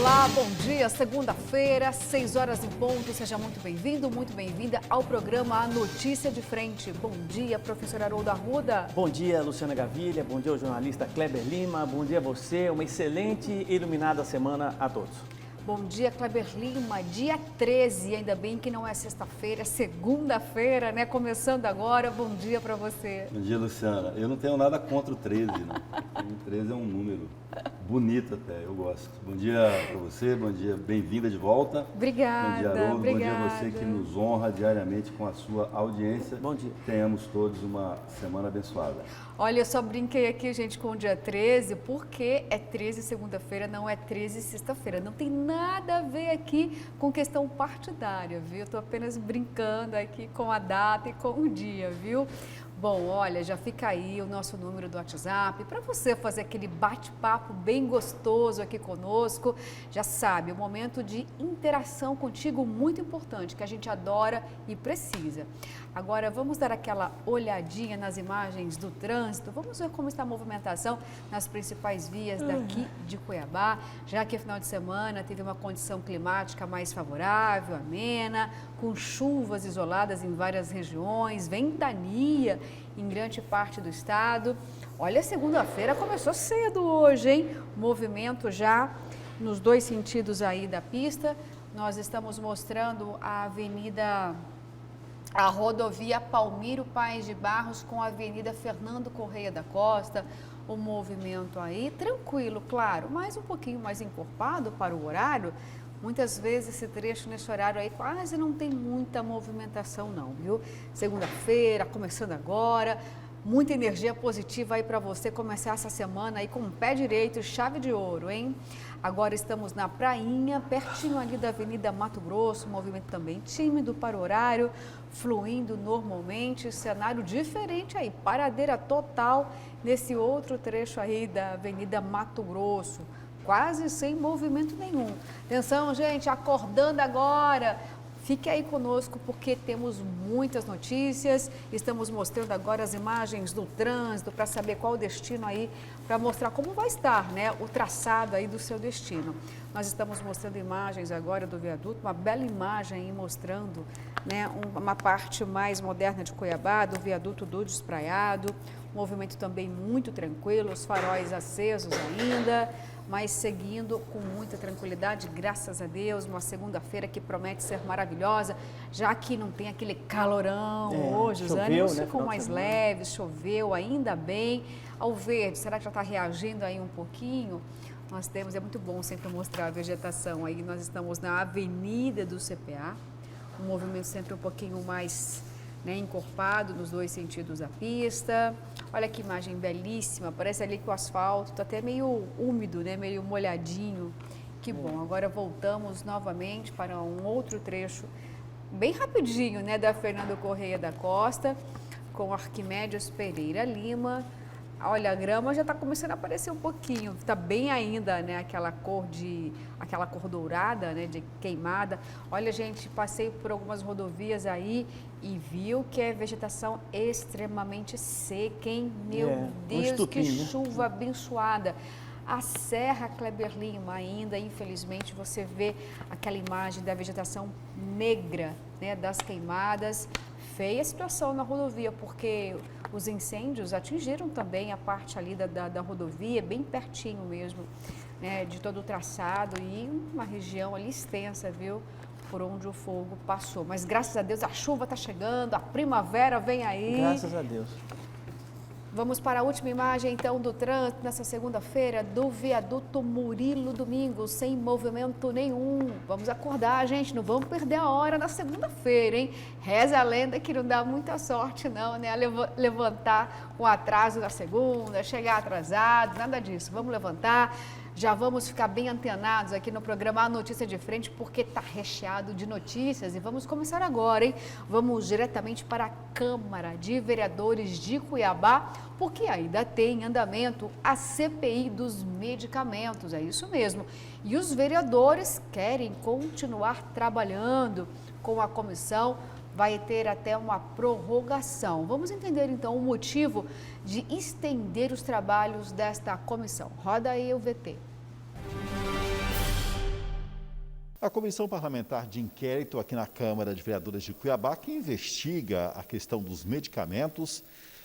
Olá, bom dia, segunda-feira, 6 horas em ponto. Seja muito bem-vindo, muito bem-vinda ao programa A Notícia de Frente. Bom dia, professor Haroldo Arruda. Bom dia, Luciana Gavilha. Bom dia, ao jornalista Kleber Lima. Bom dia a você. Uma excelente e iluminada semana a todos. Bom dia, Kleber Lima. Dia 13, ainda bem que não é sexta-feira, é segunda-feira, né? Começando agora. Bom dia para você. Bom dia, Luciana. Eu não tenho nada contra o 13, né? O 13 é um número bonito até, eu gosto. Bom dia para você, bom dia, bem-vinda de volta. Obrigada, bom dia, Haroldo. obrigada. Bom dia a você que nos honra diariamente com a sua audiência. Bom dia. Tenhamos todos uma semana abençoada. Olha, eu só brinquei aqui, gente, com o dia 13, porque é 13 segunda-feira, não é 13 sexta-feira. Não tem nada a ver aqui com questão partidária, viu? Eu tô apenas brincando aqui com a data e com o dia, viu? Bom, olha, já fica aí o nosso número do WhatsApp para você fazer aquele bate-papo bem gostoso aqui conosco. Já sabe, o momento de interação contigo muito importante, que a gente adora e precisa. Agora, vamos dar aquela olhadinha nas imagens do trânsito. Vamos ver como está a movimentação nas principais vias daqui de Cuiabá, já que final de semana teve uma condição climática mais favorável, amena, com chuvas isoladas em várias regiões, ventania em grande parte do estado. Olha, segunda-feira começou cedo hoje, hein? Movimento já nos dois sentidos aí da pista. Nós estamos mostrando a rodovia Palmiro Paes de Barros com a Avenida Fernando Correia da Costa. O movimento aí tranquilo, claro, mas um pouquinho mais encorpado para o horário. Muitas vezes esse trecho nesse horário aí quase não tem muita movimentação não, viu? Segunda-feira, começando agora, muita energia positiva aí para você começar essa semana aí com o pé direito, chave de ouro, hein? Agora estamos na Prainha, pertinho ali da Avenida Mato Grosso, movimento também tímido para o horário, fluindo normalmente, cenário diferente aí, paradeira total nesse outro trecho aí da Avenida Mato Grosso. Quase sem movimento nenhum. Atenção, gente, acordando agora. Fique aí conosco porque temos muitas notícias. Estamos mostrando agora as imagens do trânsito para saber qual o destino aí, para mostrar como vai estar, né, o traçado aí do seu destino. Nós estamos mostrando imagens agora do viaduto, uma bela imagem aí mostrando, né, uma parte mais moderna de Cuiabá, do viaduto do Despraiado. Movimento também muito tranquilo, os faróis acesos ainda, mas seguindo com muita tranquilidade, graças a Deus, uma segunda-feira que promete ser maravilhosa, já que não tem aquele calorão hoje, os ânimos ficam mais leves, choveu, ainda bem. Ao verde, será que já está reagindo aí um pouquinho? Nós temos, é muito bom sempre mostrar a vegetação aí, nós estamos na Avenida do CPA, um movimento sempre um pouquinho mais, né, encorpado nos dois sentidos da pista. Olha que imagem belíssima, parece ali que o asfalto está até meio úmido, né, meio molhadinho. Que bom, agora voltamos novamente para um outro trecho, bem rapidinho, né, da Fernando Correia da Costa, com Arquimedes Pereira Lima. Olha, a grama já está começando a aparecer um pouquinho, está bem ainda, né, aquela cor dourada, né, de queimada. Olha, gente, passei por algumas rodovias aí e viu que é vegetação extremamente seca, hein? Meu Deus, que chuva abençoada. A Serra Kleber Lima ainda, infelizmente, você vê aquela imagem da vegetação negra, né, das queimadas. Feia a situação na rodovia, porque os incêndios atingiram também a parte ali da rodovia, bem pertinho mesmo, né, de todo o traçado e uma região ali extensa, viu, por onde o fogo passou. Mas graças a Deus a chuva está chegando, a primavera vem aí. Graças a Deus. Vamos para a última imagem, então, do trânsito nessa segunda-feira, do viaduto Murilo Domingos, sem movimento nenhum. Vamos acordar, gente, não vamos perder a hora na segunda-feira, hein? Reza a lenda que não dá muita sorte, não, né? Levantar com atraso na segunda, chegar atrasado, nada disso. Vamos levantar. Já vamos ficar bem antenados aqui no programa A Notícia de Frente, porque está recheado de notícias. E vamos começar agora, hein? Vamos diretamente para a Câmara de Vereadores de Cuiabá, porque ainda tem em andamento a CPI dos medicamentos, é isso mesmo. E os vereadores querem continuar trabalhando com a comissão, vai ter até uma prorrogação. Vamos entender então o motivo de estender os trabalhos desta comissão. Roda aí o VT. A Comissão Parlamentar de Inquérito aqui na Câmara de Vereadores de Cuiabá, que investiga a questão dos medicamentos,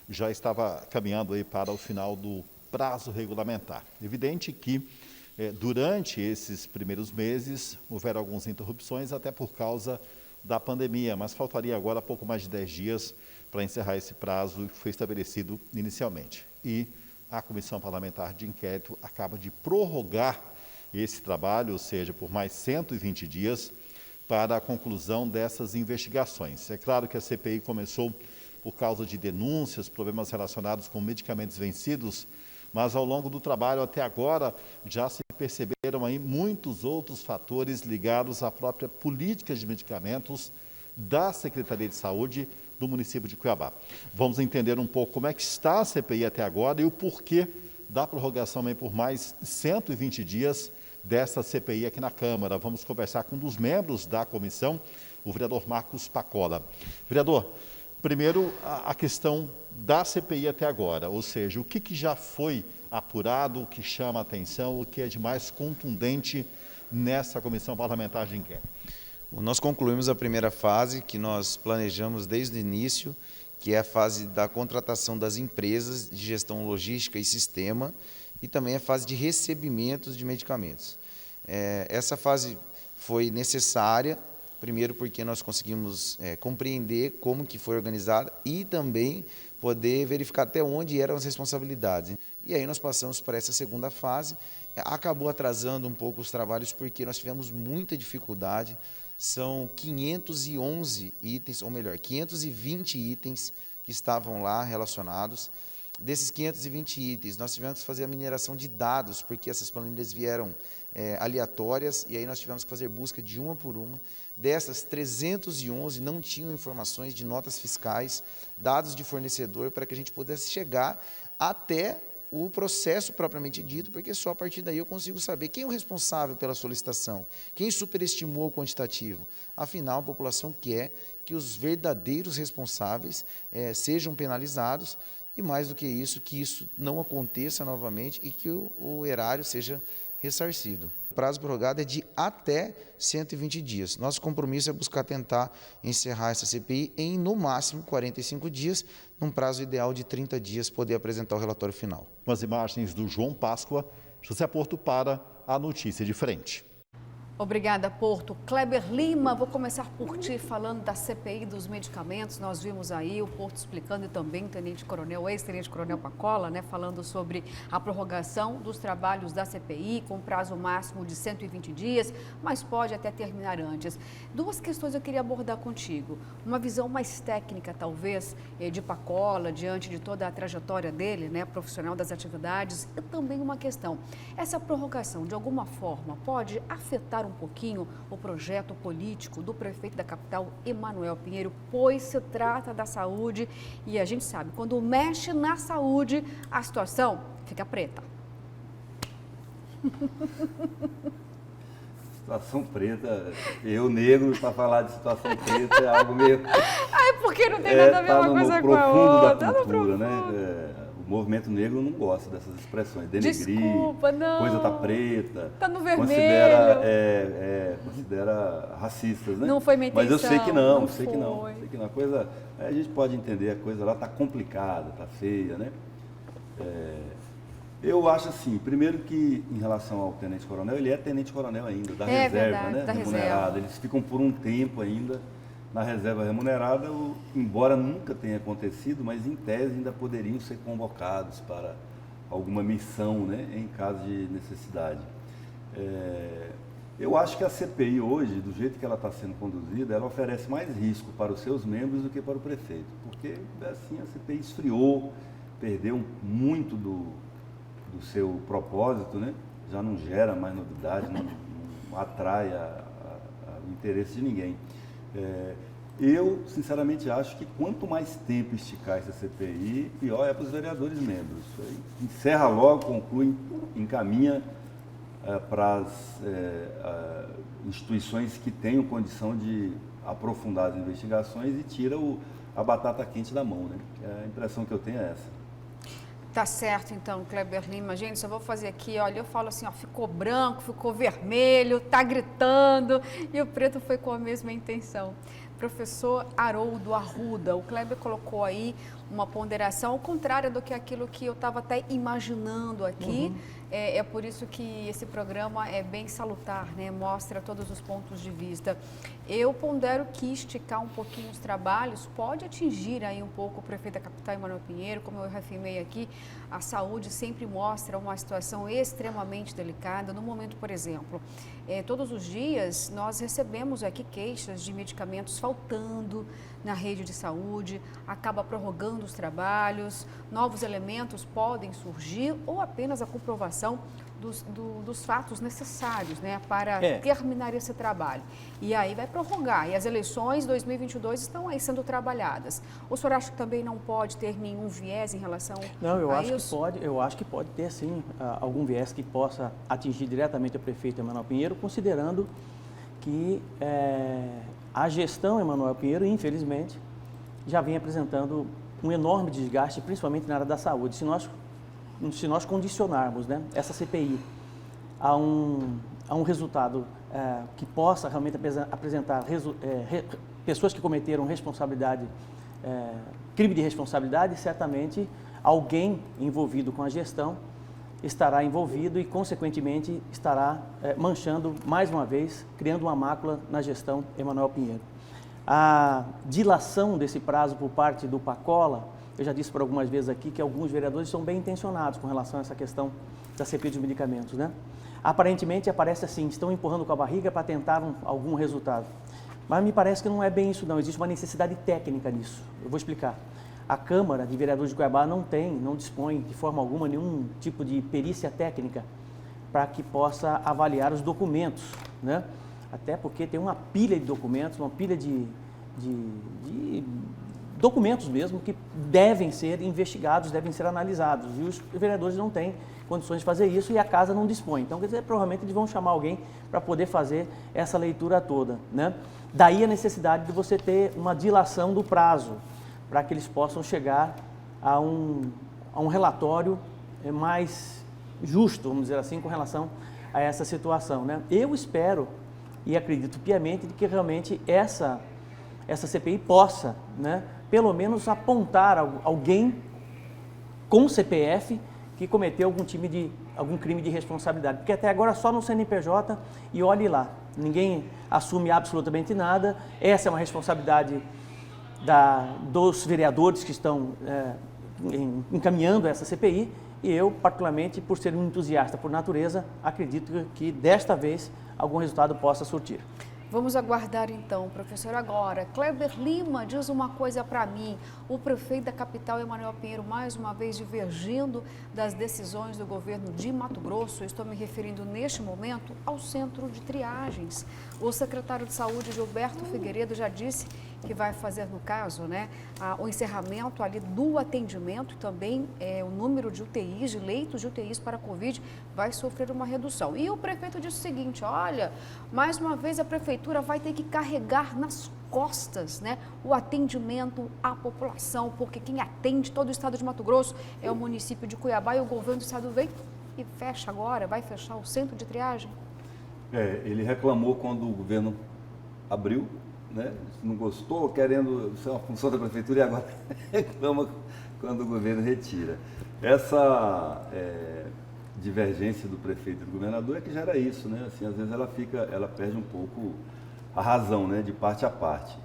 já estava caminhando aí para o final do prazo regulamentar. Evidente que durante esses primeiros meses houveram algumas interrupções, até por causa da pandemia, mas faltaria agora pouco mais de 10 dias para encerrar esse prazo que foi estabelecido inicialmente. E a Comissão Parlamentar de Inquérito acaba de prorrogar esse trabalho, ou seja, por mais 120 dias, para a conclusão dessas investigações. É claro que a CPI começou por causa de denúncias, problemas relacionados com medicamentos vencidos, mas ao longo do trabalho até agora já se perceberam aí muitos outros fatores ligados à própria política de medicamentos da Secretaria de Saúde do município de Cuiabá. Vamos entender um pouco como é que está a CPI até agora e o porquê da prorrogação aí por mais 120 dias desta CPI aqui na Câmara. Vamos conversar com um dos membros da comissão, o vereador Marcos Pacola. Vereador, primeiro a questão da CPI até agora, ou seja, o que já foi apurado, o que chama a atenção, o que é de mais contundente nessa comissão parlamentar de inquérito? Nós concluímos a primeira fase que nós planejamos desde o início, que é a fase da contratação das empresas de gestão logística e sistema, e também a fase de recebimentos de medicamentos. Essa fase foi necessária, primeiro porque nós conseguimos compreender como que foi organizada e também poder verificar até onde eram as responsabilidades. E aí nós passamos para essa segunda fase, acabou atrasando um pouco os trabalhos porque nós tivemos muita dificuldade, são 511 itens, ou melhor, 520 itens que estavam lá relacionados. Desses 520 itens, nós tivemos que fazer a mineração de dados, porque essas planilhas vieram aleatórias, e aí nós tivemos que fazer busca de uma por uma. Dessas, 311 não tinham informações de notas fiscais, dados de fornecedor, para que a gente pudesse chegar até o processo propriamente dito, porque só a partir daí eu consigo saber quem é o responsável pela solicitação, quem superestimou o quantitativo. Afinal, a população quer que os verdadeiros responsáveis sejam penalizados, e mais do que isso não aconteça novamente e que o erário seja ressarcido. O prazo prorrogado é de até 120 dias. Nosso compromisso é buscar tentar encerrar essa CPI em, no máximo, 45 dias, num prazo ideal de 30 dias, poder apresentar o relatório final. Com as imagens do João Páscoa, José Porto para a Notícia de Frente. Obrigada, Porto. Kleber Lima, vou começar por ti falando da CPI dos medicamentos. Nós vimos aí o Porto explicando e também o ex-tenente coronel Pacola, falando sobre a prorrogação dos trabalhos da CPI com prazo máximo de 120 dias, mas pode até terminar antes. Duas questões eu queria abordar contigo. Uma visão mais técnica, talvez, de Pacola, diante de toda a trajetória dele, profissional das atividades, e também uma questão. Essa prorrogação, de alguma forma, pode afetar um pouquinho o projeto político do prefeito da capital, Emanuel Pinheiro, pois se trata da saúde e a gente sabe, quando mexe na saúde, a situação fica preta. Situação preta, eu negro, para falar de situação preta é algo meio... É porque não tem nada a ver uma coisa com a outra. Tá no profundo da cultura, O movimento negro não gosta dessas expressões. Denegrir, desculpa, não. Coisa tá preta. Tá no vermelho. Considera racistas, né? Não foi minha intenção. Mas eu sei que não, não sei foi. que não. Sei que não. A coisa, a gente pode entender, a coisa lá tá complicada, tá feia, né? Eu acho assim, primeiro que em relação ao tenente-coronel, ele é tenente-coronel ainda, da reserva, verdade, né? Da remunerada. reserva. Eles ficam por um tempo ainda na reserva remunerada, embora nunca tenha acontecido, mas em tese ainda poderiam ser convocados para alguma missão, em caso de necessidade. Eu acho que a CPI hoje, do jeito que ela está sendo conduzida, ela oferece mais risco para os seus membros do que para o prefeito, porque assim a CPI esfriou, perdeu muito do seu propósito, já não gera mais novidade, não atrai o interesse de ninguém. Eu, sinceramente, acho que quanto mais tempo esticar essa CPI, pior é para os vereadores membros. Encerra logo, conclui, encaminha para as instituições que tenham condição de aprofundar as investigações e tira a batata quente da mão. A impressão que eu tenho é essa. Tá certo, então, Kleber Lima. Gente, só vou fazer aqui, olha, eu falo assim, ó, ficou branco, ficou vermelho, tá gritando, e o preto foi com a mesma intenção. Professor Haroldo Arruda, o Kleber colocou aí uma ponderação ao contrário do que aquilo que eu estava até imaginando aqui. É por isso que esse programa é bem salutar, né? Mostra todos os pontos de vista. Eu pondero que esticar um pouquinho os trabalhos pode atingir aí um pouco o prefeito da capital, Emanuel Pinheiro. Como eu reafirmei aqui, a saúde sempre mostra uma situação extremamente delicada. No momento, por exemplo, todos os dias nós recebemos aqui queixas de medicamentos faltando na rede de saúde, acaba prorrogando os trabalhos, novos elementos podem surgir ou apenas a comprovação dos fatos necessários, né, para terminar esse trabalho. E aí vai prorrogar. E as eleições 2022 estão aí sendo trabalhadas. O senhor acha que também não pode ter nenhum viés em relação Não, eu a acho isso? que pode. Eu acho que pode ter sim algum viés que possa atingir diretamente o prefeito Emanuel Pinheiro, considerando que a gestão Emanuel Pinheiro, infelizmente, já vem apresentando um enorme desgaste, principalmente na área da saúde. Se nós condicionarmos, né, essa CPI a um resultado que possa realmente apresentar pessoas que cometeram responsabilidade, crime de responsabilidade, certamente alguém envolvido com a gestão estará envolvido e, consequentemente, estará manchando, mais uma vez, criando uma mácula na gestão Emanuel Pinheiro. A dilação desse prazo por parte do Pacola, eu já disse por algumas vezes aqui que alguns vereadores são bem intencionados com relação a essa questão da CPI dos medicamentos, né? Aparentemente, aparece assim, estão empurrando com a barriga para tentar algum resultado. Mas me parece que não é bem isso, não. Existe uma necessidade técnica nisso. Eu vou explicar. A Câmara de Vereadores de Cuiabá não dispõe de forma alguma nenhum tipo de perícia técnica para que possa avaliar os documentos, né? Até porque tem uma pilha de documentos, uma pilha de documentos mesmo que devem ser investigados, devem ser analisados. E os vereadores não têm condições de fazer isso e a casa não dispõe. Então, quer dizer, provavelmente eles vão chamar alguém para poder fazer essa leitura toda, né? Daí a necessidade de você ter uma dilação do prazo, para que eles possam chegar a um relatório mais justo, vamos dizer assim, com relação a essa situação, né? Eu espero e acredito piamente de que realmente essa CPI possa, né, pelo menos apontar alguém com CPF que cometeu algum crime de responsabilidade, porque até agora só no CNPJ e olhe lá, ninguém assume absolutamente nada. Essa é uma responsabilidade dos vereadores que estão encaminhando essa CPI e eu, particularmente, por ser um entusiasta por natureza, acredito que desta vez algum resultado possa surtir. Vamos aguardar então, professor. Agora, Kleber Lima diz uma coisa para mim. O prefeito da capital, Emanuel Pinheiro, mais uma vez divergindo das decisões do governo de Mato Grosso. Eu estou me referindo neste momento ao centro de triagens. O secretário de Saúde, Gilberto Figueiredo, já disse que vai fazer, no caso, né, o encerramento ali do atendimento, também o número de UTIs, de leitos de UTIs para a Covid, vai sofrer uma redução. E o prefeito disse o seguinte, olha, mais uma vez a prefeitura vai ter que carregar nas costas, né, o atendimento à população, porque quem atende todo o estado de Mato Grosso é o município de Cuiabá e o governo do estado vem e fecha agora, vai fechar o centro de triagem. Ele reclamou quando o governo abriu, né? Não gostou, querendo ser uma função da prefeitura e agora reclama quando o governo retira. Essa divergência do prefeito e do governador é que gera isso, né? Assim, às vezes ela perde um pouco a razão, né? De parte a parte.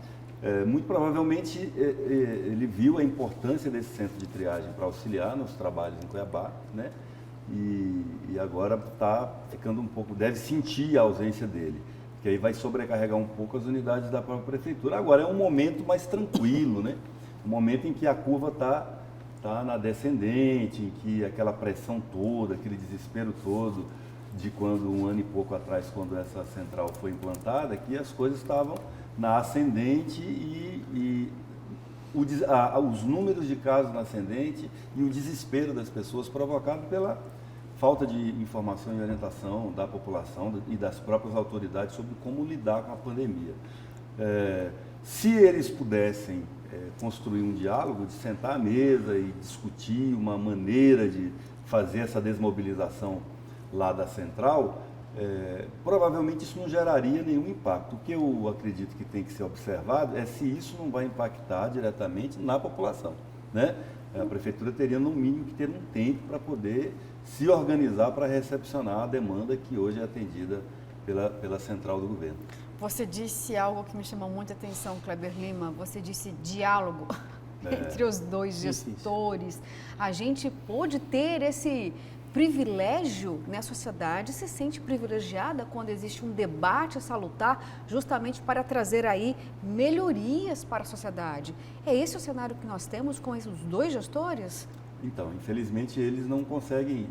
Muito provavelmente ele viu a importância desse centro de triagem para auxiliar nos trabalhos em Cuiabá, né? E agora está ficando um pouco, deve sentir a ausência dele, que aí vai sobrecarregar um pouco as unidades da própria prefeitura. Agora é um momento mais tranquilo, né? Um momento em que a curva está na descendente, em que aquela pressão toda, aquele desespero todo de quando um ano e pouco atrás, quando essa central foi implantada, que as coisas estavam na ascendente e os números de casos na ascendente e o desespero das pessoas provocado pela falta de informação e orientação da população e das próprias autoridades sobre como lidar com a pandemia. Se eles pudessem construir um diálogo, de sentar à mesa e discutir uma maneira de fazer essa desmobilização lá da central, provavelmente isso não geraria nenhum impacto. O que eu acredito que tem que ser observado é se isso não vai impactar diretamente na população, né? A prefeitura teria, no mínimo, que ter um tempo para poder se organizar para recepcionar a demanda que hoje é atendida pela central do governo. Você disse algo que me chamou muita atenção, Kleber Lima. Você disse diálogo entre os dois gestores. A gente pôde ter esse privilégio, né? A sociedade se sente privilegiada quando existe um debate salutar, justamente para trazer aí melhorias para a sociedade. É esse o cenário que nós temos com os dois gestores? Então, infelizmente, eles não conseguem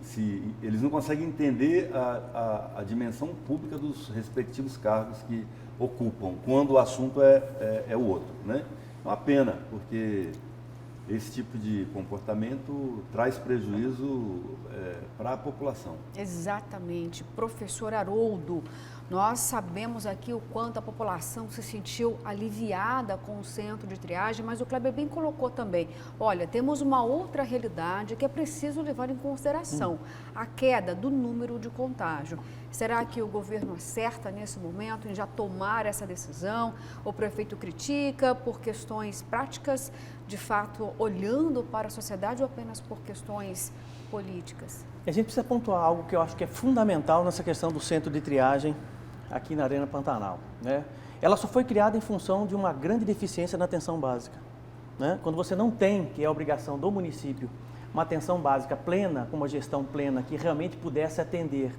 entender a dimensão pública dos respectivos cargos que ocupam, quando o assunto é o outro, né? É uma pena, porque esse tipo de comportamento traz prejuízo para a população. Exatamente. Professor Haroldo, nós sabemos aqui o quanto a população se sentiu aliviada com o centro de triagem, mas o Kleber bem colocou também. Olha, temos uma outra realidade que é preciso levar em consideração, a queda do número de contágio. Será que o governo acerta nesse momento em já tomar essa decisão? O prefeito critica por questões práticas, de fato, olhando para a sociedade ou apenas por questões políticas? A gente precisa pontuar algo que eu acho que é fundamental nessa questão do centro de triagem aqui na Arena Pantanal, né? Ela só foi criada em função de uma grande deficiência na atenção básica, né? Quando você não tem, que é a obrigação do município, uma atenção básica plena, com uma gestão plena, que realmente pudesse atender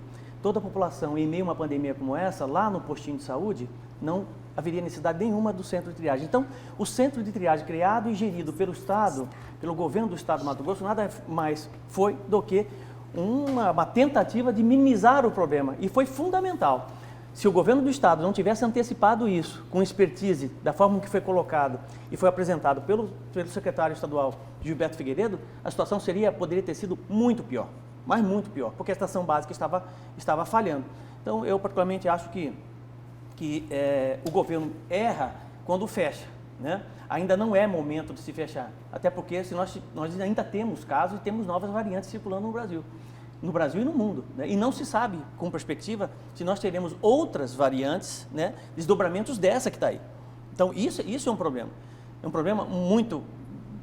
toda a população em meio a uma pandemia como essa, lá no postinho de saúde, não haveria necessidade nenhuma do centro de triagem. Então, o centro de triagem criado e gerido pelo Estado, pelo governo do Estado do Mato Grosso, nada mais foi do que uma tentativa de minimizar o problema. E foi fundamental. Se o governo do Estado não tivesse antecipado isso com expertise, da forma que foi colocado e foi apresentado pelo secretário estadual Gilberto Figueiredo, a situação poderia ter sido muito pior, mas muito pior, porque a estação básica estava falhando. Então, eu particularmente acho que o governo erra quando fecha, né? Ainda não é momento de se fechar, até porque nós ainda temos casos e temos novas variantes circulando no Brasil e no mundo, né? E não se sabe, com perspectiva, se nós teremos outras variantes, né? Desdobramentos dessa que está aí. Então, isso é um problema muito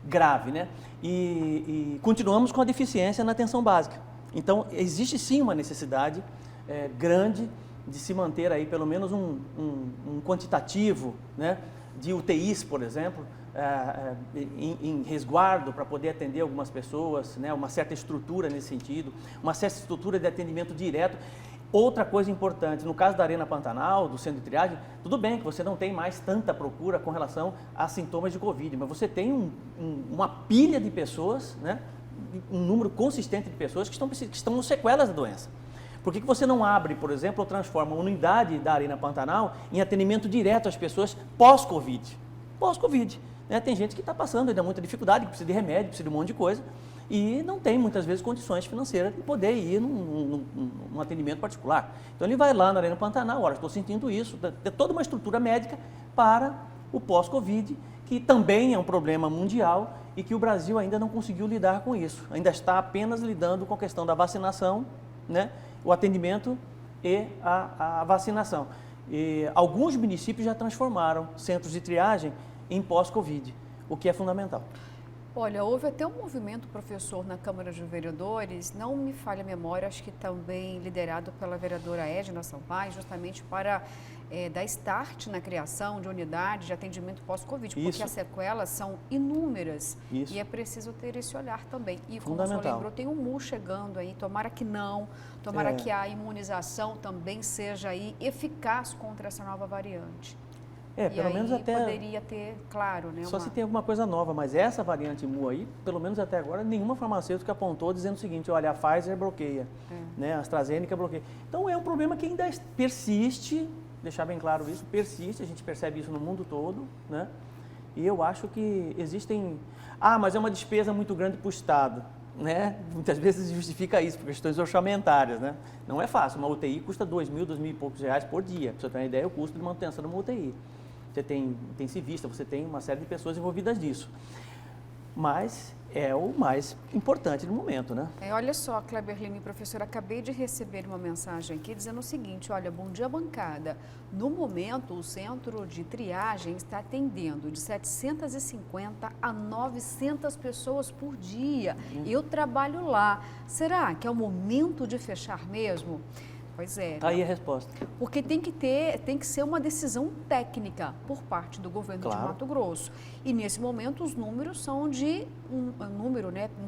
grave, né? E continuamos com a deficiência na atenção básica. Então, existe sim uma necessidade grande de se manter aí pelo menos um quantitativo, né, de UTIs, por exemplo, em resguardo para poder atender algumas pessoas, né, uma certa estrutura nesse sentido, uma certa estrutura de atendimento direto. Outra coisa importante, no caso da Arena Pantanal, do centro de triagem, tudo bem que você não tem mais tanta procura com relação a sintomas de Covid, mas você tem uma pilha de pessoas, né, um número consistente de pessoas que estão com sequelas da doença. Por que você não abre, por exemplo, ou transforma a unidade da Arena Pantanal em atendimento direto às pessoas pós-Covid? Pós-Covid, né? Tem gente que está passando ainda muita dificuldade, que precisa de remédio, precisa de um monte de coisa, e não tem, muitas vezes, condições financeiras de poder ir num atendimento particular. Então, ele vai lá na Arena Pantanal, olha, estou sentindo isso, tem toda uma estrutura médica para o pós-Covid, que também é um problema mundial e que o Brasil ainda não conseguiu lidar com isso. Ainda está apenas lidando com a questão da vacinação, né? O atendimento e a vacinação. E alguns municípios já transformaram centros de triagem em pós-Covid, o que é fundamental. Olha, houve até um movimento, professor, na Câmara de Vereadores, não me falha a memória, acho que também liderado pela vereadora Edna Sampaio, justamente para dar start na criação de unidades de atendimento pós-Covid, porque as sequelas são inúmeras. Isso. E é preciso ter esse olhar também. E como o senhor lembrou, tem um MU chegando aí, tomara que não, tomara que a imunização também seja aí eficaz contra essa nova variante. Pelo menos até poderia ter, claro, né? Só se tem alguma coisa nova, mas essa variante MU aí, pelo menos até agora, nenhuma farmacêutica apontou dizendo o seguinte, olha, a Pfizer bloqueia, né? A AstraZeneca bloqueia. Então é um problema que ainda persiste, deixar bem claro isso, persiste, a gente percebe isso no mundo todo, né? E eu acho que existem... mas é uma despesa muito grande para o Estado, né? Muitas vezes justifica isso por questões orçamentárias, né? Não é fácil, uma UTI custa R$2.000 e poucos reais por dia, para você ter uma ideia, o custo de manutenção de uma UTI. você tem intensivista, você tem uma série de pessoas envolvidas nisso. Mas é o mais importante no momento, né? Olha só, Kleber Lima, professora, acabei de receber uma mensagem aqui dizendo o seguinte, olha, bom dia, bancada. No momento, o centro de triagem está atendendo de 750 a 900 pessoas por dia. Eu trabalho lá. Será que é o momento de fechar mesmo? Pois é. Tá aí a resposta. Porque tem que ser uma decisão técnica por parte do governo de Mato Grosso. E nesse momento os números são de um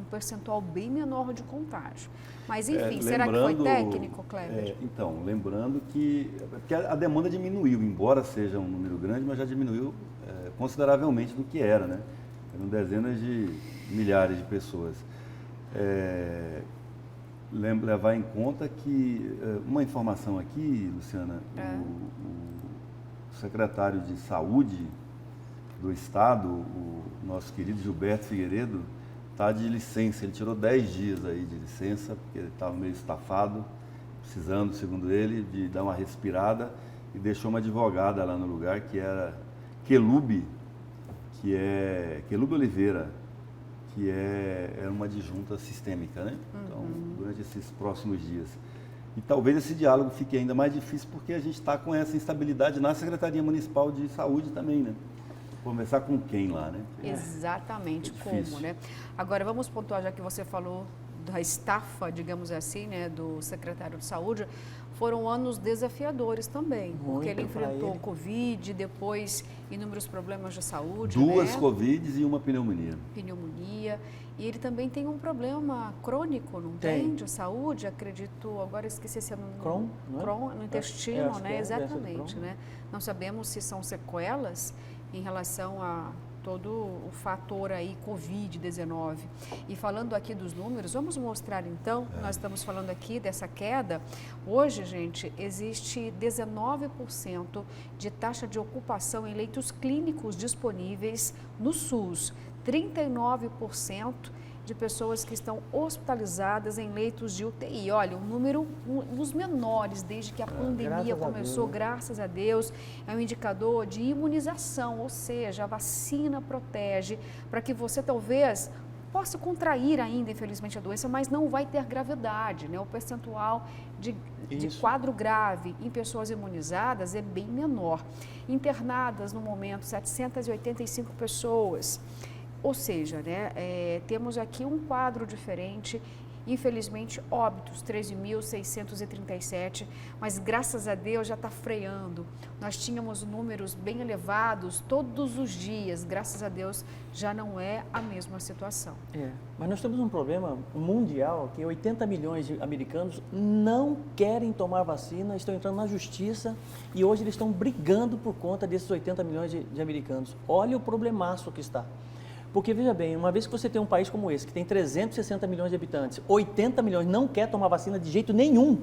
percentual bem menor de contágio. Mas enfim, será que foi técnico, Kleber? Então, lembrando que a demanda diminuiu, embora seja um número grande, mas já diminuiu consideravelmente do que era, né? Eram dezenas de milhares de pessoas. Levar em conta que, uma informação aqui, Luciana, o secretário de Saúde do Estado, o nosso querido Gilberto Figueiredo, está de licença. Ele tirou 10 dias aí de licença, porque ele estava meio estafado, precisando, segundo ele, de dar uma respirada, e deixou uma advogada lá no lugar, que era Quelube Oliveira, que é uma adjunta sistêmica, né? Então, durante esses próximos dias. E talvez esse diálogo fique ainda mais difícil porque a gente está com essa instabilidade na Secretaria Municipal de Saúde também, né? Conversar com quem lá, né? Exatamente, como, né? Agora, vamos pontuar, já que você falou da estafa, digamos assim, né, do secretário de Saúde, foram anos desafiadores também, porque ele enfrentou Covid, depois inúmeros problemas de saúde. Duas Covids e uma pneumonia. E ele também tem um problema crônico, não tem? De saúde, acredito, agora esqueci esse nome. Crohn, não é? Crohn, no intestino, né? Exatamente, né? Não sabemos se são sequelas em relação a todo o fator aí Covid-19. E falando aqui dos números, vamos mostrar então, nós estamos falando aqui dessa queda. Hoje, gente, existe 19% de taxa de ocupação em leitos clínicos disponíveis no SUS, 39% de pessoas que estão hospitalizadas em leitos de UTI. Olha, um número dos menores desde que a pandemia começou, graças a Deus. É um indicador de imunização, ou seja, a vacina protege para que você talvez possa contrair ainda, infelizmente, a doença, mas não vai ter gravidade, né? O percentual de quadro grave em pessoas imunizadas é bem menor. Internadas no momento, 785 pessoas. Ou seja, né, temos aqui um quadro diferente, infelizmente óbitos, 13.637, mas graças a Deus já está freando. Nós tínhamos números bem elevados todos os dias, graças a Deus já não é a mesma situação. Mas nós temos um problema mundial, que 80 milhões de americanos não querem tomar vacina, estão entrando na justiça e hoje eles estão brigando por conta desses 80 milhões de americanos. Olha o problemaço que está. Porque, veja bem, uma vez que você tem um país como esse, que tem 360 milhões de habitantes, 80 milhões não quer tomar vacina de jeito nenhum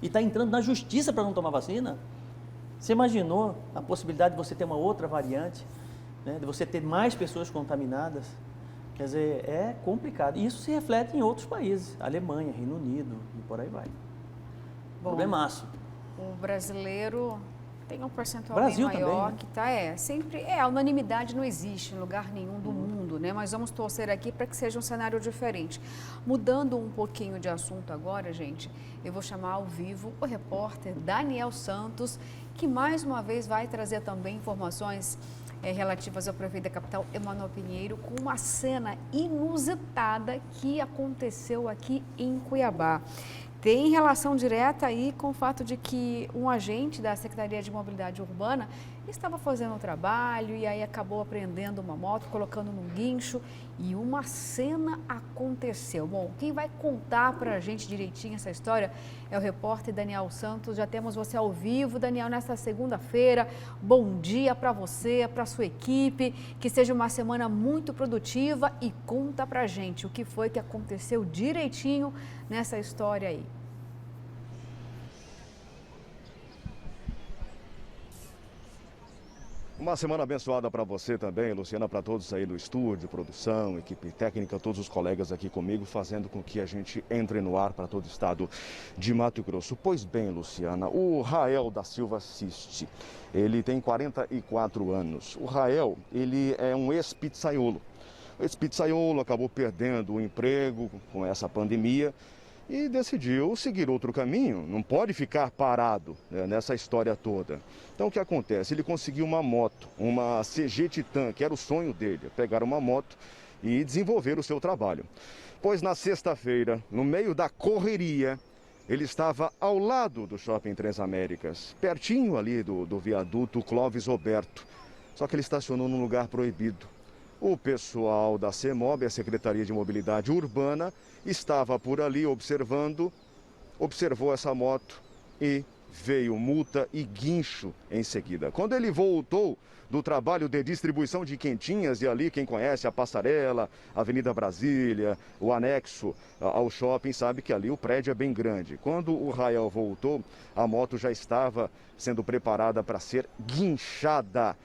e está entrando na justiça para não tomar vacina, você imaginou a possibilidade de você ter uma outra variante, né, de você ter mais pessoas contaminadas? Quer dizer, é complicado. E isso se reflete em outros países, Alemanha, Reino Unido e por aí vai. Problemaço. O brasileiro tem um percentual Brasil bem maior também, que né? sempre a unanimidade não existe em lugar nenhum do mundo, né? Mas vamos torcer aqui para que seja um cenário diferente. Mudando um pouquinho de assunto agora, gente, eu vou chamar ao vivo o repórter Daniel Santos, que mais uma vez vai trazer também informações relativas ao prefeito da capital, Emanuel Pinheiro, com uma cena inusitada que aconteceu aqui em Cuiabá. Tem relação direta aí com o fato de que um agente da Secretaria de Mobilidade Urbana estava fazendo um trabalho e aí acabou apreendendo uma moto, colocando num guincho e uma cena aconteceu. Bom, quem vai contar para a gente direitinho essa história é o repórter Daniel Santos. Já temos você ao vivo, Daniel, nesta segunda-feira. Bom dia para você, para a sua equipe, que seja uma semana muito produtiva e conta para a gente o que foi que aconteceu direitinho nessa história aí. Uma semana abençoada para você também, Luciana, para todos aí no estúdio, produção, equipe técnica, todos os colegas aqui comigo, fazendo com que a gente entre no ar para todo o estado de Mato Grosso. Pois bem, Luciana, o Rael da Silva Ciste, ele tem 44 anos. O Rael, ele é um ex-pizzaiolo. O ex-pizzaiolo acabou perdendo o emprego com essa pandemia e decidiu seguir outro caminho, não pode ficar parado, né, nessa história toda. Então o que acontece? Ele conseguiu uma moto, uma CG Titan, que era o sonho dele, pegar uma moto e desenvolver o seu trabalho. Pois na sexta-feira, no meio da correria, ele estava ao lado do Shopping Três Américas, pertinho ali do viaduto Clóvis Roberto, só que ele estacionou num lugar proibido. O pessoal da CEMOB, a Secretaria de Mobilidade Urbana, estava por ali observou essa moto e veio multa e guincho em seguida. Quando ele voltou do trabalho de distribuição de quentinhas, e ali quem conhece a Passarela, a Avenida Brasília, o anexo ao shopping, sabe que ali o prédio é bem grande. Quando o Rael voltou, a moto já estava sendo preparada para ser guinchada.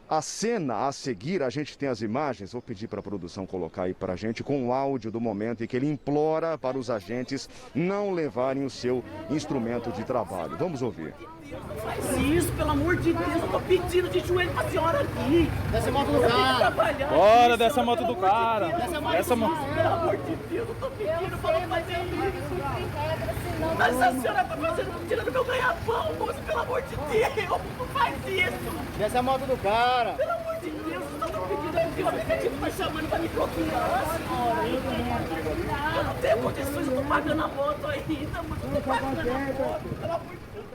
A cena a seguir, a gente tem as imagens, vou pedir para a produção colocar aí para a gente, com o áudio do momento em que ele implora para os agentes não levarem o seu instrumento de trabalho. Vamos ouvir. Não faz isso, pelo amor de Deus, eu tô pedindo de joelho pra senhora aqui. Desce a moto do cara. Bora, desce a moto do cara. Desce a moto. Pelo amor de Deus, eu tô pedindo pra não fazer isso. Mas a senhora tá fazendo, tirando meu ganha-pão, moço, pelo amor de Deus, não faz isso. Desce a moto do cara. Pelo amor de Deus, eu só tô pedindo aqui, o aplicativo tá chamando pra me bloquear, senhora. Eu não tenho condições, eu tô pagando a moto ainda, mas eu tô pagando a moto, pelo amor de Deus.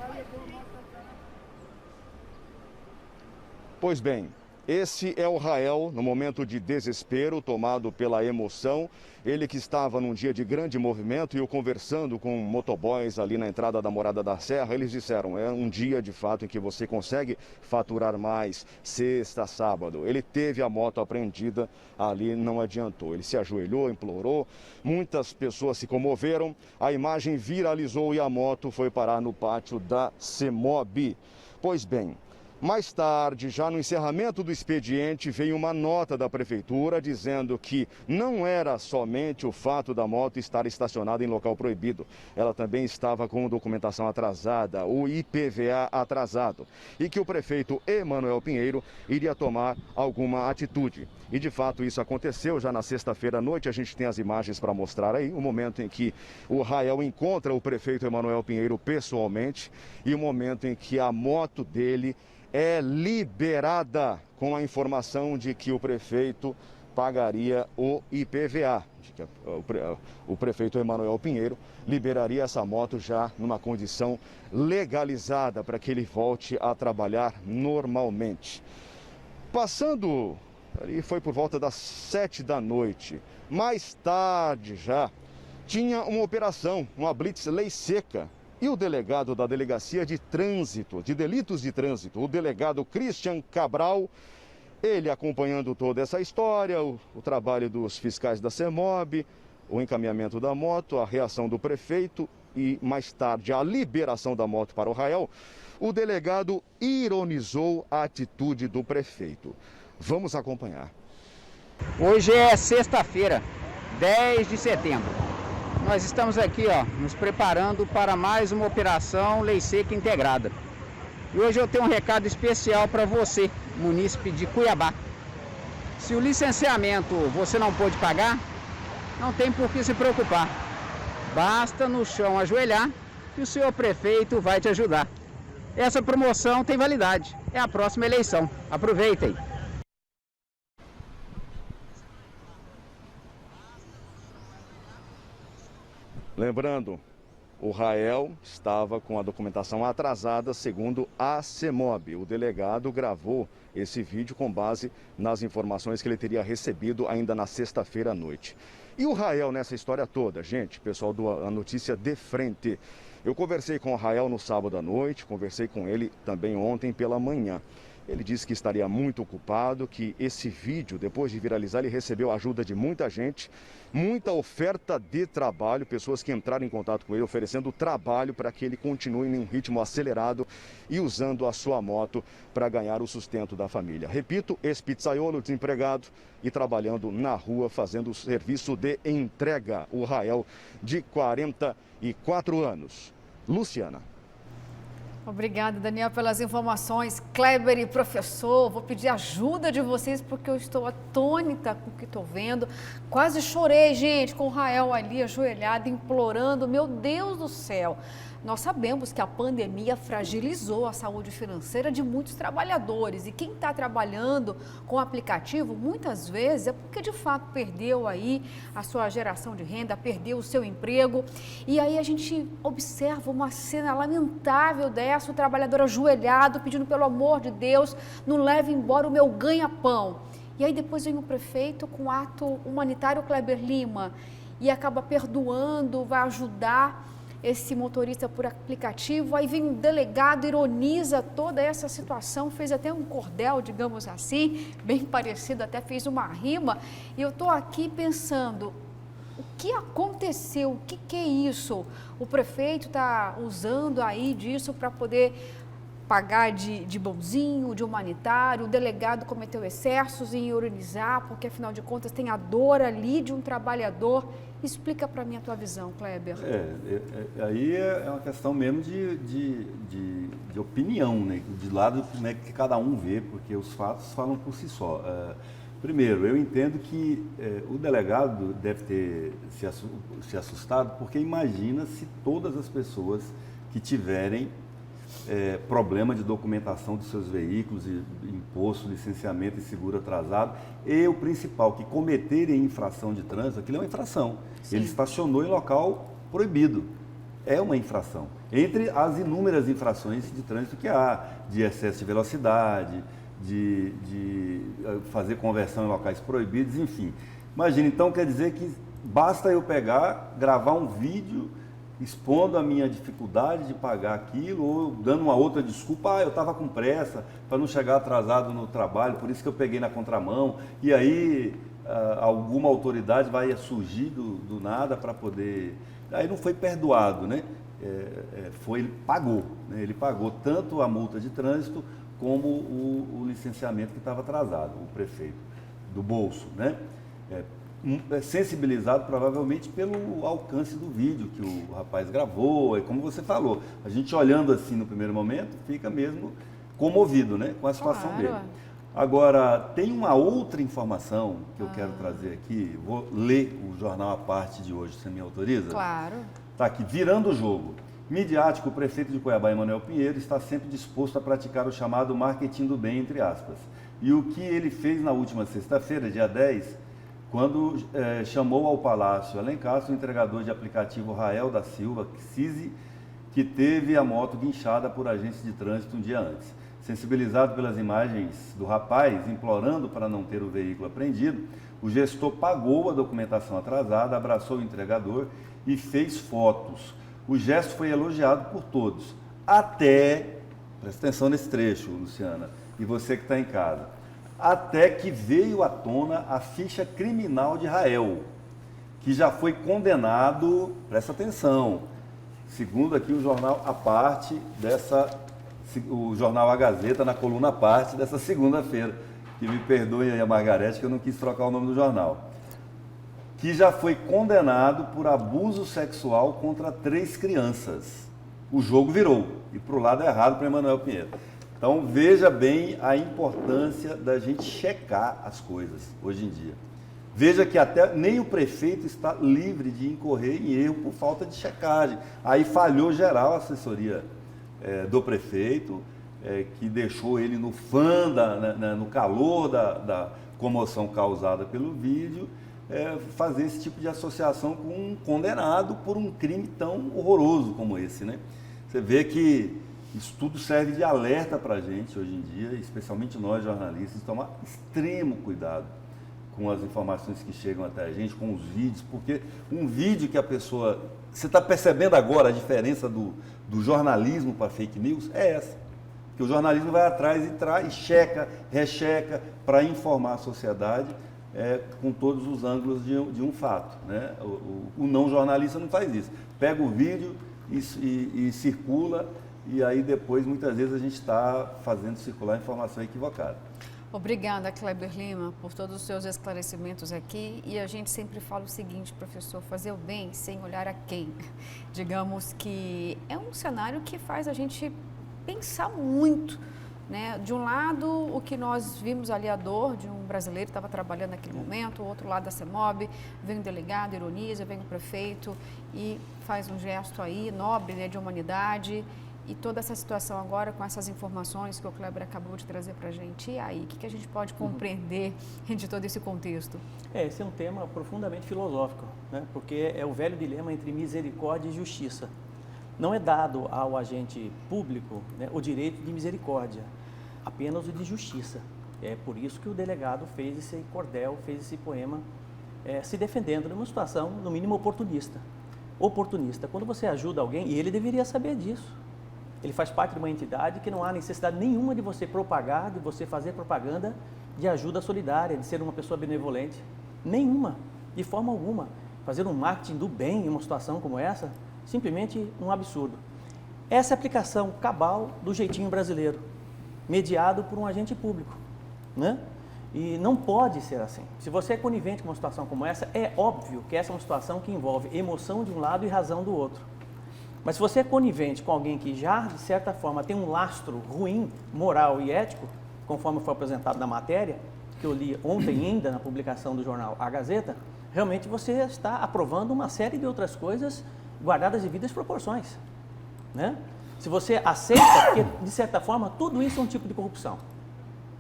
Pois bem, esse é o Rael no momento de desespero, tomado pela emoção. Ele que estava num dia de grande movimento e eu conversando com motoboys ali na entrada da Morada da Serra, eles disseram, é um dia de fato em que você consegue faturar mais, sexta, sábado. Ele teve a moto apreendida, ali não adiantou. Ele se ajoelhou, implorou, muitas pessoas se comoveram, a imagem viralizou e a moto foi parar no pátio da CEMOB. Pois bem, mais tarde, já no encerramento do expediente, veio uma nota da prefeitura dizendo que não era somente o fato da moto estar estacionada em local proibido. Ela também estava com documentação atrasada, o IPVA atrasado, e que o prefeito Emanuel Pinheiro iria tomar alguma atitude. E de fato isso aconteceu já na sexta-feira à noite. A gente tem as imagens para mostrar aí, o momento em que o Rael encontra o prefeito Emanuel Pinheiro pessoalmente e o momento em que a moto dele é liberada com a informação de que o prefeito pagaria o IPVA. O prefeito Emanuel Pinheiro liberaria essa moto já numa condição legalizada para que ele volte a trabalhar normalmente. Passando, ali foi por volta das 7 da noite, mais tarde já, tinha uma operação, uma blitz lei seca. E o delegado da Delegacia de Trânsito, de Delitos de Trânsito, o delegado Christian Cabral, ele acompanhando toda essa história, o trabalho dos fiscais da CEMOB, o encaminhamento da moto, a reação do prefeito e, mais tarde, a liberação da moto para o Rael, o delegado ironizou a atitude do prefeito. Vamos acompanhar. Hoje é sexta-feira, 10 de setembro. Nós estamos aqui, nos preparando para mais uma operação Lei Seca Integrada. E hoje eu tenho um recado especial para você, munícipe de Cuiabá. Se o licenciamento você não pôde pagar, não tem por que se preocupar. Basta no chão ajoelhar que o senhor prefeito vai te ajudar. Essa promoção tem validade. É a próxima eleição. Aproveitem! Lembrando, o Rael estava com a documentação atrasada, segundo a CEMOB. O delegado gravou esse vídeo com base nas informações que ele teria recebido ainda na sexta-feira à noite. E o Rael nessa história toda, gente, pessoal do A Notícia de Frente. Eu conversei com o Rael no sábado à noite, conversei com ele também ontem pela manhã. Ele disse que estaria muito ocupado, que esse vídeo, depois de viralizar, ele recebeu a ajuda de muita gente, muita oferta de trabalho, pessoas que entraram em contato com ele oferecendo trabalho para que ele continue em um ritmo acelerado e usando a sua moto para ganhar o sustento da família. Repito, esse pizzaiolo desempregado e trabalhando na rua, fazendo o serviço de entrega. O Rael, de 44 anos. Luciana. Obrigada, Daniel, pelas informações. Kleber e professor, vou pedir ajuda de vocês porque eu estou atônita com o que estou vendo. Quase chorei, gente, com o Rael ali ajoelhado, implorando. Meu Deus do céu! Nós sabemos que a pandemia fragilizou a saúde financeira de muitos trabalhadores e quem está trabalhando com o aplicativo, muitas vezes é porque de fato perdeu aí a sua geração de renda, perdeu o seu emprego e aí a gente observa uma cena lamentável dessa, o trabalhador ajoelhado pedindo pelo amor de Deus, não leve embora o meu ganha-pão. E aí depois vem o prefeito com o ato humanitário Kleber Lima e acaba perdoando, vai ajudar esse motorista por aplicativo, aí vem um delegado, ironiza toda essa situação, fez até um cordel, digamos assim, bem parecido, até fez uma rima, e eu estou aqui pensando, o que aconteceu, o que é isso? O prefeito está usando aí disso para poder pagar de bonzinho, de humanitário, o delegado cometeu excessos em ironizar, porque afinal de contas tem a dor ali de um trabalhador. Explica para mim a tua visão, Kleber. Aí é uma questão mesmo de opinião, né? De lado como é que cada um vê, porque os fatos falam por si só. Primeiro, eu entendo que o delegado deve ter se assustado, porque imagina se todas as pessoas que tiverem problema de documentação dos seus veículos, imposto, licenciamento e seguro atrasado, e o principal, que cometerem infração de trânsito, aquilo é uma infração. Sim. Ele estacionou em local proibido. É uma infração. Entre as inúmeras infrações de trânsito que há, de excesso de velocidade, de fazer conversão em locais proibidos, enfim. Imagina, então, quer dizer que basta eu pegar, gravar um vídeo expondo a minha dificuldade de pagar aquilo, ou dando uma outra desculpa, eu estava com pressa para não chegar atrasado no trabalho, por isso que eu peguei na contramão, e aí alguma autoridade vai surgir do nada para poder... Aí não foi perdoado, né? Ele pagou, né? Ele pagou tanto a multa de trânsito como o licenciamento que estava atrasado, o prefeito, do bolso, né? Sensibilizado provavelmente pelo alcance do vídeo que o rapaz gravou, e como você falou, a gente olhando assim no primeiro momento, fica mesmo comovido, né, com a situação dele. Agora, tem uma outra informação que eu quero trazer aqui, vou ler o jornal à parte de hoje, você me autoriza? Claro. Está aqui, virando o jogo. Midiático, o prefeito de Cuiabá, Emanuel Pinheiro, está sempre disposto a praticar o chamado marketing do bem, entre aspas. E o que ele fez na última sexta-feira, dia 10, quando chamou ao Palácio Alencar o entregador de aplicativo Rael da Silva, que teve a moto guinchada por agentes de trânsito um dia antes. Sensibilizado pelas imagens do rapaz, implorando para não ter o veículo apreendido, o gestor pagou a documentação atrasada, abraçou o entregador e fez fotos. O gesto foi elogiado por todos, até, presta atenção nesse trecho, Luciana, e você que está em casa, até que veio à tona a ficha criminal de Rael, que já foi condenado, presta atenção, segundo aqui o jornal A Parte, o jornal A Gazeta, na coluna A Parte, dessa segunda-feira, que me perdoe aí a Margarete, que eu não quis trocar o nome do jornal, que já foi condenado por abuso sexual contra 3 crianças. O jogo virou, e para o lado errado para Emanuel Pinheiro. Então, veja bem a importância da gente checar as coisas hoje em dia. Veja que até nem o prefeito está livre de incorrer em erro por falta de checagem. Aí falhou geral a assessoria do prefeito, que deixou ele no no calor da comoção causada pelo vídeo, fazer esse tipo de associação com um condenado por um crime tão horroroso como esse, né? Você vê que isso tudo serve de alerta para a gente hoje em dia, especialmente nós jornalistas, tomar extremo cuidado com as informações que chegam até a gente, com os vídeos, porque um vídeo que a pessoa... Você está percebendo agora a diferença do jornalismo para fake news? É essa. Porque o jornalismo vai atrás e checa, recheca, para informar a sociedade com todos os ângulos de um fato, né? O não jornalista não faz isso. Pega o vídeo e circula, e aí depois, muitas vezes, a gente está fazendo circular informação equivocada. Obrigada, Kleber Lima, por todos os seus esclarecimentos aqui. E a gente sempre fala o seguinte, professor, fazer o bem sem olhar a quem. Digamos que é um cenário que faz a gente pensar muito, né? De um lado, o que nós vimos ali, a dor de um brasileiro que estava trabalhando naquele momento, o outro lado da CEMOB, vem o delegado, ironiza, vem o prefeito e faz um gesto aí nobre, né, de humanidade. E toda essa situação agora, com essas informações que o Kleber acabou de trazer para a gente, e aí, o que a gente pode compreender de todo esse contexto? Esse é um tema profundamente filosófico, né? Porque é o velho dilema entre misericórdia e justiça. Não é dado ao agente público, né, o direito de misericórdia, apenas o de justiça. É por isso que o delegado fez esse cordel, fez esse poema, se defendendo numa situação, no mínimo, oportunista. Oportunista, quando você ajuda alguém, e ele deveria saber disso. Ele faz parte de uma entidade que não há necessidade nenhuma de você propagar, de você fazer propaganda de ajuda solidária, de ser uma pessoa benevolente. Nenhuma, de forma alguma. Fazer um marketing do bem em uma situação como essa, simplesmente um absurdo. Essa é a aplicação cabal do jeitinho brasileiro, mediado por um agente público, né? E não pode ser assim. Se você é conivente com uma situação como essa, é óbvio que essa é uma situação que envolve emoção de um lado e razão do outro. Mas se você é conivente com alguém que já, de certa forma, tem um lastro ruim, moral e ético, conforme foi apresentado na matéria, que eu li ontem ainda na publicação do jornal A Gazeta, realmente você está aprovando uma série de outras coisas guardadas devidas proporções, né? Se você aceita, porque, de certa forma, tudo isso é um tipo de corrupção.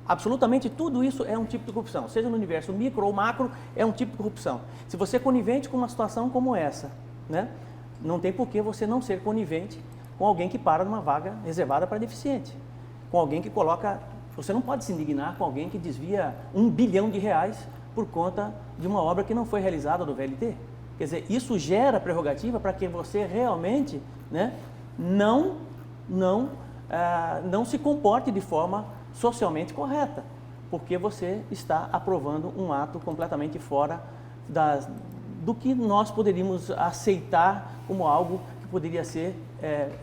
Absolutamente tudo isso é um tipo de corrupção, seja no universo micro ou macro, é um tipo de corrupção. Se você é conivente com uma situação como essa, né, não tem por que você não ser conivente com alguém que para numa vaga reservada para deficiente, com alguém que coloca... Você não pode se indignar com alguém que desvia R$1 bilhão por conta de uma obra que não foi realizada do VLT. Quer dizer, isso gera prerrogativa para que você realmente, né, não se comporte de forma socialmente correta, porque você está aprovando um ato completamente fora do que nós poderíamos aceitar como algo que poderia ser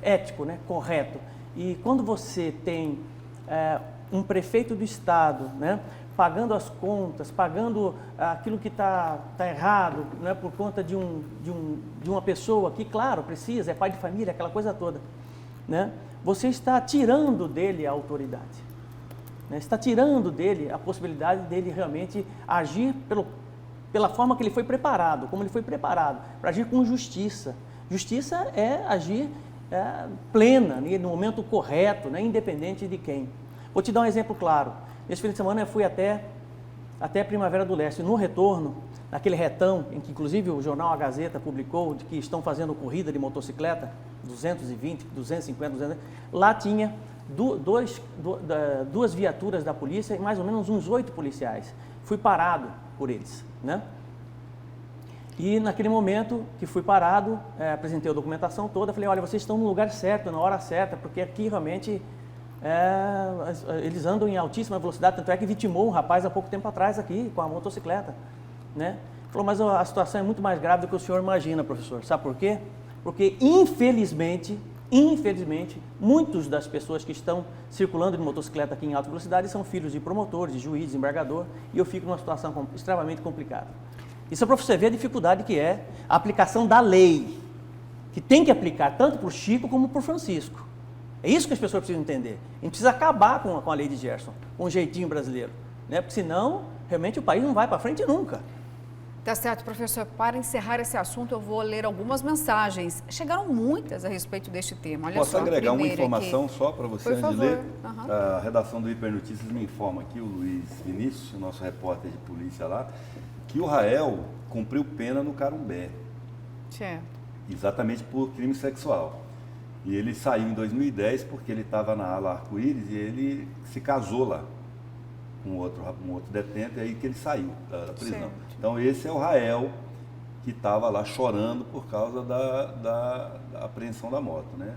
ético, né, correto. E quando você tem um prefeito do estado, né, pagando as contas, pagando aquilo que está errado, né, por conta de uma pessoa que, claro, precisa, é pai de família, aquela coisa toda, né, você está tirando dele a autoridade, né, está tirando dele a possibilidade dele realmente agir pela forma que ele foi preparado, como ele foi preparado, para agir com justiça. Justiça é agir plena, né, no momento correto, né, independente de quem. Vou te dar um exemplo claro. Nesse fim de semana eu fui até Primavera do Leste. No retorno, naquele retão, em que inclusive o jornal A Gazeta publicou, de que estão fazendo corrida de motocicleta, 220, 250, 200, lá tinha duas viaturas da polícia e mais ou menos uns 8 policiais. Fui parado por eles, né? E naquele momento que fui parado, apresentei a documentação toda, falei, olha, vocês estão no lugar certo, na hora certa, porque aqui realmente eles andam em altíssima velocidade, tanto é que vitimou um rapaz há pouco tempo atrás aqui, com a motocicleta, né? Falou, mas a situação é muito mais grave do que o senhor imagina, professor. Sabe por quê? Porque, infelizmente, muitas das pessoas que estão circulando de motocicleta aqui em alta velocidade são filhos de promotores, de juiz, de embargador, e eu fico numa situação extremamente complicada. Isso é para você ver a dificuldade que é a aplicação da lei, que tem que aplicar tanto para o Chico como para o Francisco. É isso que as pessoas precisam entender. A gente precisa acabar com a lei de Gerson, com o jeitinho brasileiro, né? Porque senão, realmente, o país não vai para frente nunca. Tá certo, professor. Para encerrar esse assunto, eu vou ler algumas mensagens. Chegaram muitas a respeito deste tema. Olha Posso só, agregar uma primeira informação aqui. só para você Por antes de favor. ler? Uhum. A redação do Hipernotícias me informa aqui, o Luiz Vinícius, nosso repórter de polícia lá, que o Rael cumpriu pena no Carumbé. Certo. Exatamente por crime sexual. E ele saiu em 2010 porque ele estava na ala Arco-Íris e ele se casou lá com um outro detento, e aí que ele saiu da prisão. Certo. Então esse é o Rael que estava lá chorando por causa da apreensão da moto, né?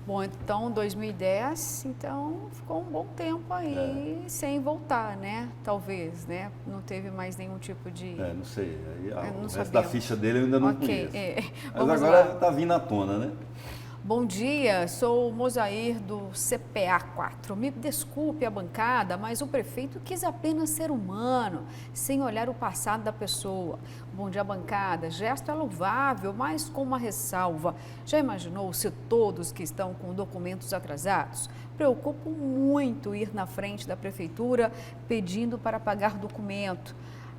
Bom, então 2010, então ficou um bom tempo aí sem voltar, né? Talvez, né? Não teve mais nenhum tipo de... Não sei. Aí, não o resto sabemos. da ficha dele eu ainda não conheço. Mas Vamos agora lá. está vindo à tona, né? Bom dia, sou o Mosair do CPA 4. Me desculpe a bancada, mas o prefeito quis apenas ser humano, sem olhar o passado da pessoa. Bom dia, bancada. Gesto é louvável, mas com uma ressalva. Já imaginou se todos que estão com documentos atrasados? Preocupa muito ir na frente da prefeitura pedindo para pagar documento.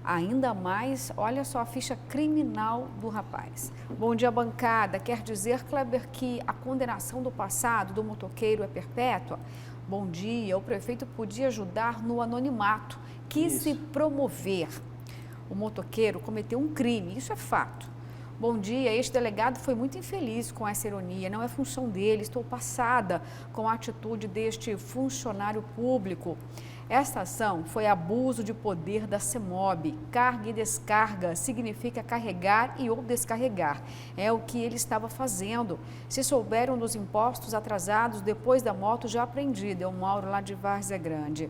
Ainda mais, olha só a ficha criminal do rapaz. Bom dia, bancada. Quer dizer, Kleber, que a condenação do passado do motoqueiro é perpétua? Bom dia. O prefeito podia ajudar no anonimato, quis se promover. O motoqueiro cometeu um crime, isso é fato. Bom dia, este delegado foi muito infeliz com essa ironia, não é função dele, estou passada com a atitude deste funcionário público. Esta ação foi abuso de poder da CEMOB. Carga e descarga significa carregar e ou descarregar. É o que ele estava fazendo. Se souberam dos impostos atrasados depois da moto já apreendida. É o Mauro lá de Várzea Grande.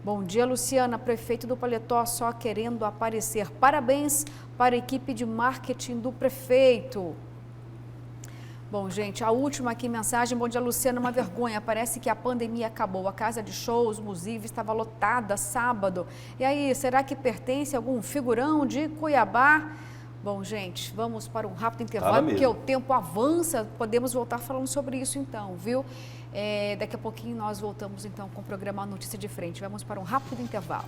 Bom dia, Luciana, prefeito do Paletó, só querendo aparecer. Parabéns para a equipe de marketing do prefeito. Bom, gente, a última aqui mensagem. Bom dia, Luciana, uma vergonha. Parece que a pandemia acabou. A casa de shows, Musive, estava lotada sábado. E aí, será que pertence a algum figurão de Cuiabá? Bom, gente, vamos para um rápido intervalo, porque o tempo avança. Podemos voltar falando sobre isso então, viu? Daqui a pouquinho nós voltamos então com o programa Notícia de Frente. Vamos para um rápido intervalo.